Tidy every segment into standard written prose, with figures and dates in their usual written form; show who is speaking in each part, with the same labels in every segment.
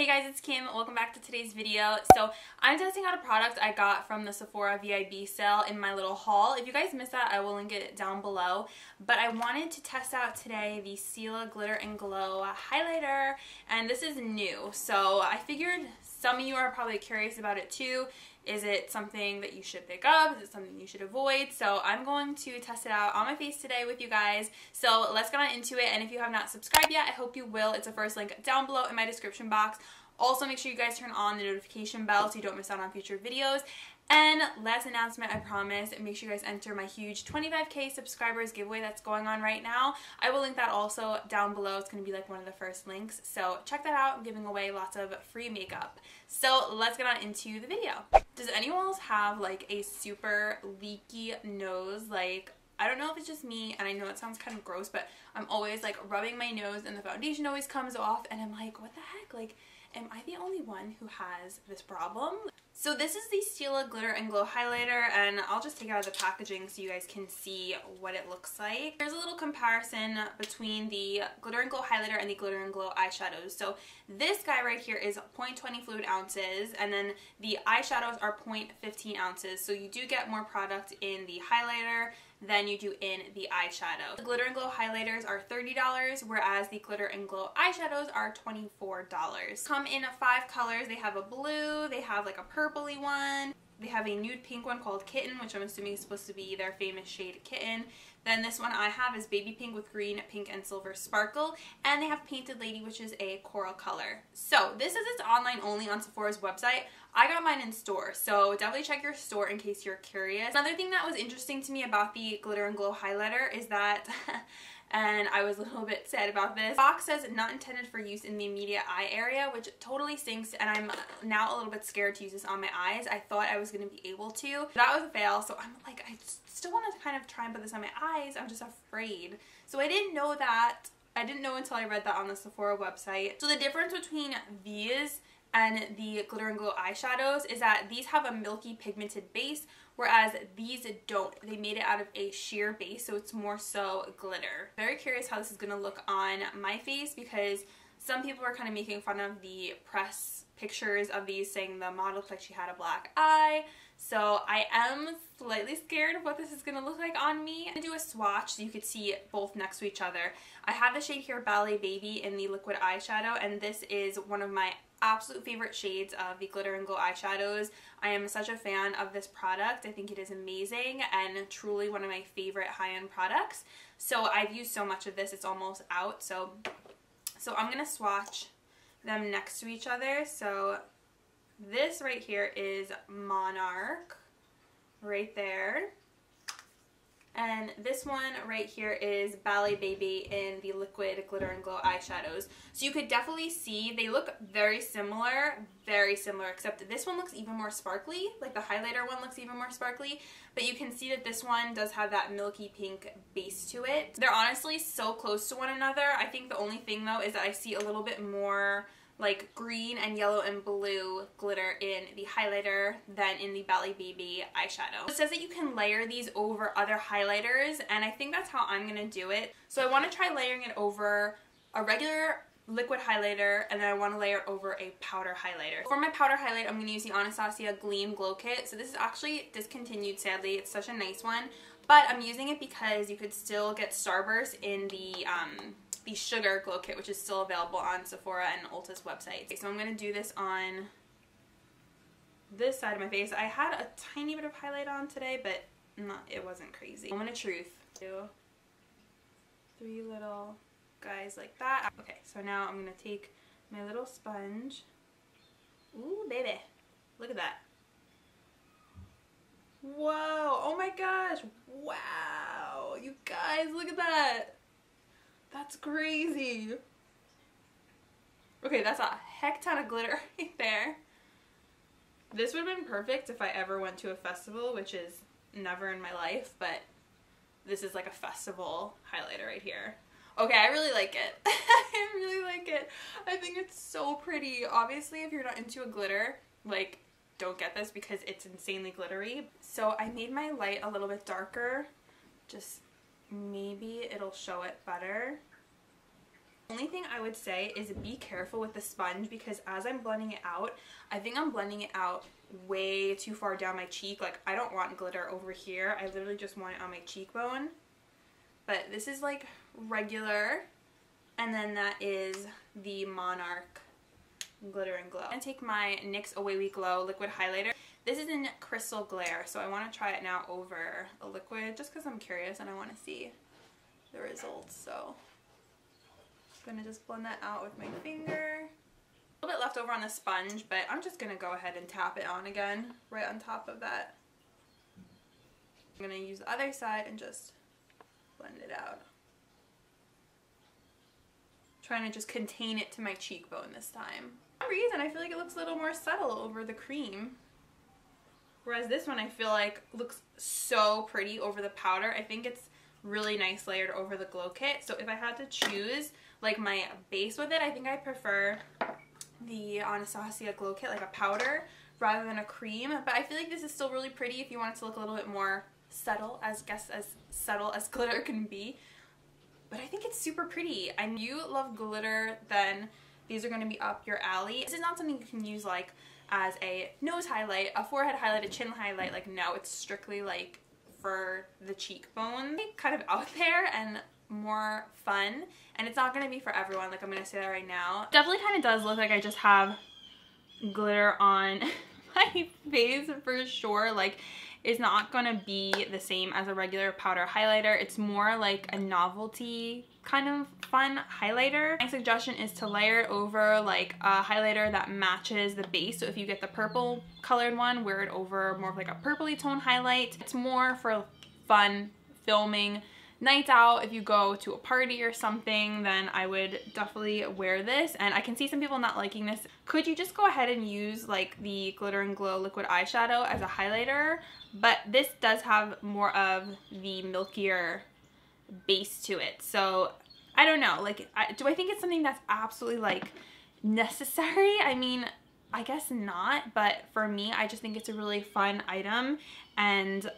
Speaker 1: Hey guys, it's Kim. Welcome back to today's video. So I'm testing out a product I got from the Sephora VIB sale in my little haul. If you guys missed that, I will link it down below. But I wanted to test out today the Stila Glitter and Glow highlighter, and this is new. So I figured some of you are probably curious about it too. Is it something that you should pick up? Is it something you should avoid? So I'm going to test it out on my face today with you guys. So let's get on into it. And if you have not subscribed yet, I hope you will. It's the first link down below in my description box. Also, make sure you guys turn on the notification bell so you don't miss out on future videos. And last announcement, I promise, make sure you guys enter my huge 25K subscribers giveaway that's going on right now. I will link that also down below. It's going to be like one of the first links. So check that out. I'm giving away lots of free makeup. So let's get on into the video. Does anyone else have like a super leaky nose? Like, I don't know if it's just me, and I know it sounds kind of gross, but I'm always like rubbing my nose and the foundation always comes off, and I'm like, what the heck? Like, am I the only one who has this problem? So this is the Stila Glitter and Glow highlighter, and I'll just take it out of the packaging so you guys can see what it looks like. There's a little comparison between the Glitter and Glow highlighter and the Glitter and Glow eyeshadows. So this guy right here is 0.20 fluid ounces, and then the eyeshadows are 0.15 ounces. So you do get more product in the highlighter than you do in the eyeshadow. The Glitter and Glow highlighters are $30, whereas the Glitter and Glow eyeshadows are $24. Come in 5 colors. They have a blue, they have like a purpley one, they have a nude pink one called Kitten, which I'm assuming is supposed to be their famous shade Kitten. Then this one I have is baby pink with green, pink, and silver sparkle. And they have Painted Lady, which is a coral color. So this is its online only on Sephora's website. I got mine in store, so definitely check your store in case you're curious. Another thing that was interesting to me about the Glitter and Glow highlighter is that and I was a little bit sad about this. The box says not intended for use in the immediate eye area, which totally stinks, and I'm now a little bit scared to use this on my eyes. I thought I was going to be able to. That was a fail, so I'm like, I still want to kind of try and put this on my eyes. I'm just afraid. So I didn't know that. I didn't know until I read that on the Sephora website. So the difference between these and the Glitter and Glow eyeshadows is that these have a milky pigmented base, whereas these don't. They made it out of a sheer base, so it's more so glitter. Very curious how this is going to look on my face, because some people are kind of making fun of the press pictures of these, saying the model looked like she had a black eye. So I am slightly scared of what this is going to look like on me. I'm going to do a swatch so you could see both next to each other. I have the shade here, Ballet Baby, in the liquid eyeshadow, and this is one of my absolute favorite shades of the Glitter and Glow eyeshadows. I am such a fan of this product. I think it is amazing and truly one of my favorite high-end products. So I've used so much of this, it's almost out. So I'm going to swatch them next to each other. So this right here is Monarch, right there. And this one right here is Ballet Baby in the liquid Glitter and Glow eyeshadows. So you could definitely see they look very similar, except this one looks even more sparkly. Like the highlighter one looks even more sparkly, but you can see that this one does have that milky pink base to it. They're honestly so close to one another. I think the only thing though is that I see a little bit more like green and yellow and blue glitter in the highlighter than in the Ballet Baby eyeshadow. It says that you can layer these over other highlighters, and I think that's how I'm going to do it. So I want to try layering it over a regular liquid highlighter, and then I want to layer it over a powder highlighter. For my powder highlight, I'm going to use the Anastasia Gleam Glow Kit. So this is actually discontinued, sadly. It's such a nice one, but I'm using it because you could still get Starburst in the Sugar Glow Kit, which is still available on Sephora and Ulta's website. Okay, so I'm going to do this on this side of my face. I had a tiny bit of highlight on today, but it wasn't crazy. Moment of truth. 2, 3 little guys like that. Okay, so now I'm going to take my little sponge. Ooh, baby. Look at that. Whoa. Oh my gosh. Wow. You guys, look at that. That's crazy. Okay, that's a heck ton of glitter right there. This would have been perfect if I ever went to a festival, which is never in my life, but this is like a festival highlighter right here. Okay, I really like it. I really like it. I think it's so pretty. Obviously, if you're not into a glitter, like, don't get this because it's insanely glittery. So I made my light a little bit darker, just maybe it'll show it better. Only thing I would say is be careful with the sponge, because as I'm blending it out, I think I'm blending it out way too far down my cheek. Like, I don't want glitter over here. I literally just want it on my cheekbone. But this is like regular, and then that is the Monarch Glitter and Glow. I'm gonna take my NYX Away We Glow liquid highlighter. This is in Crystal Glare, so I want to try it now over a liquid just because I'm curious and I want to see the results. So I'm gonna just blend that out with my finger. A little bit left over on the sponge, but I'm just gonna go ahead and tap it on again right on top of that. I'm gonna use the other side and just blend it out. Trying to just contain it to my cheekbone this time. For some reason, I feel like it looks a little more subtle over the cream. Whereas this one I feel like looks so pretty over the powder. I think it's really nice layered over the glow kit. So if I had to choose like my base with it, I think I prefer the Anastasia glow kit, like a powder rather than a cream. But I feel like this is still really pretty if you want it to look a little bit more subtle, as subtle as glitter can be. But I think it's super pretty. And you love glitter, then these are going to be up your alley. This is not something you can use like as a nose highlight, a forehead highlight, a chin highlight. Like, no, it's strictly like for the cheekbone. Kind of out there and more fun, and it's not going to be for everyone. Like, I'm going to say that right now. Definitely kind of does look like I just have glitter on my face for sure. Like, it's not going to be the same as a regular powder highlighter. It's more like a novelty kind of fun highlighter. My suggestion is to layer it over like a highlighter that matches the base. So if you get the purple colored one, wear it over more of like a purpley tone highlight. It's more for fun filming nights out. If you go to a party or something, then I would definitely wear this. And I can see some people not liking this. Could you just go ahead and use like the Glitter and Glow liquid eyeshadow as a highlighter? But this does have more of the milkier base to it. So I don't know, like, do I think it's something that's absolutely like necessary? I mean, I guess not, but for me, I just think it's a really fun item, and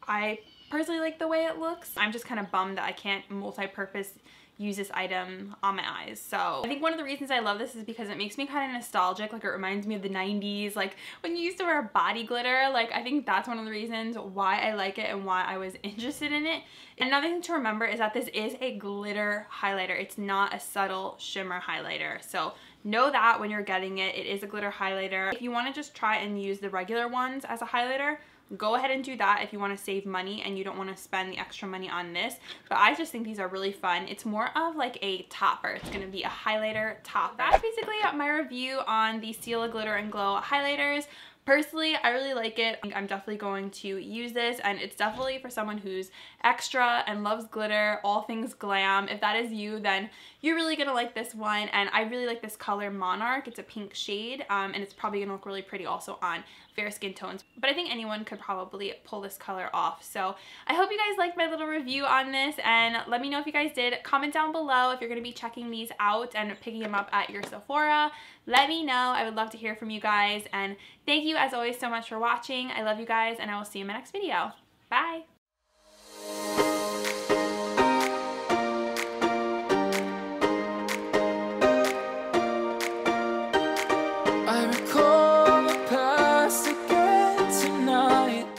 Speaker 1: I personally like the way it looks. I'm just kind of bummed that I can't multi-purpose use this item on my eyes. So I think one of the reasons I love this is because it makes me kind of nostalgic. Like, it reminds me of the 90s, like when you used to wear body glitter. Like, I think that's one of the reasons why I like it and why I was interested in it. And another thing to remember is that this is a glitter highlighter. It's not a subtle shimmer highlighter. So know that when you're getting it, it is a glitter highlighter. If you want to just try and use the regular ones as a highlighter, go ahead and do that if you want to save money and you don't want to spend the extra money on this. But I just think these are really fun. It's more of like a topper. It's going to be a highlighter topper. That's basically my review on the Stila Glitter and Glow highlighters. Personally, I really like it. I'm definitely going to use this, and it's definitely for someone who's extra and loves glitter, all things glam. If that is you, then you're really gonna like this one. And I really like this color Monarch. It's a pink shade, and it's probably gonna look really pretty also on fair skin tones. But I think anyone could probably pull this color off. So I hope you guys liked my little review on this, and let me know if you guys did. Comment down below if you're gonna be checking these out and picking them up at your Sephora. Let me know. I would love to hear from you guys, and thank you as always so much for watching. I love you guys, and I will see you in my next video. Bye!